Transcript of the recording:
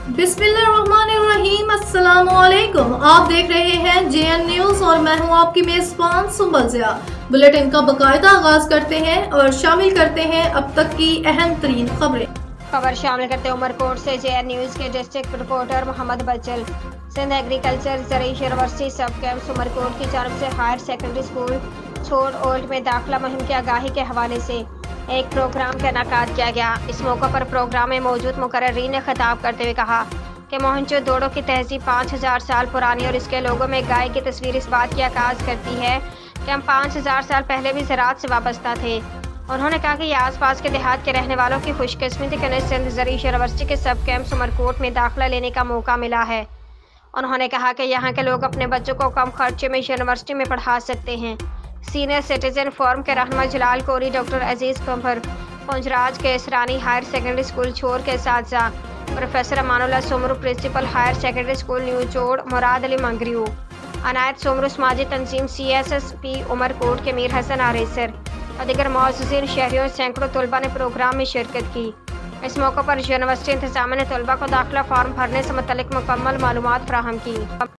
बिस्मिल्लाहिर्रहमानिर्रहीम, अस्सलामुअलैकुम। आप देख रहे हैं JN न्यूज़ और मैं हूं आपकी मेज़बान सुंबल ज़िया। बुलेटिन का बाकायदा आगाज करते हैं और शामिल करते हैं अब तक की अहम तरीन खबरें। खबर शामिल करते उमरकोट से JN न्यूज़ के डिस्ट्रिक्ट रिपोर्टर मोहम्मद बचल। सिंध एग्रीकल्चर ज़रई यूनिवर्सिटी सब कैंप उमरकोट की जानब से हायर सेकेंडरी स्कूल छोड़ ओल्ड में दाखिला मुहिम की आगाही के हवाले से एक प्रोग्राम का इनेकाद किया गया। इस मौके पर प्रोग्राम में मौजूद मुकर्रीरीन ने खिताब करते हुए कहा कि मोहनजोदड़ो की तहजीब 5000 साल पुरानी और इसके लोगों में गाय की तस्वीर इस बात की आगाज़ करती है कि हम 5000 साल पहले भी ज़राअत से वाबस्ता थे। उन्होंने कहा कि ये आसपास के देहात के रहने वालों की खुशकिस्मती के उन्हें सिंध ज़रई यूनिवर्सिटी के सब कैंप उमरकोट में दाखिला लेने का मौका मिला है। उन्होंने कहा कि यहाँ के लोग अपने बच्चों को कम खर्चे में यूनिवर्सिटी में पढ़ा सकते हैं। सीनियर सिटीजन फोरम के रहनुमा जलाल कोरी, डॉक्टर अजीज़ कंवर, पुंजराज के Israni higher secondary school Chhor के साथजा, professor Amanullah Soomro principal higher secondary school new Chhor, Murad Ali Mangrio, Inayat Soomro समाजी तंजीम CSSP उमरकोट के मीर हसन आरेसर और दीगर मौजूदीन शहरियों सैकड़ों तलबा ने प्रोग्राम में शिरकत की। इस मौके पर यूनिवर्सिटी इंतजामिया ने तलबा को दाखिला फॉर्म भरने से मुतल्लिक मुकम्मल मालूमात फराहम की।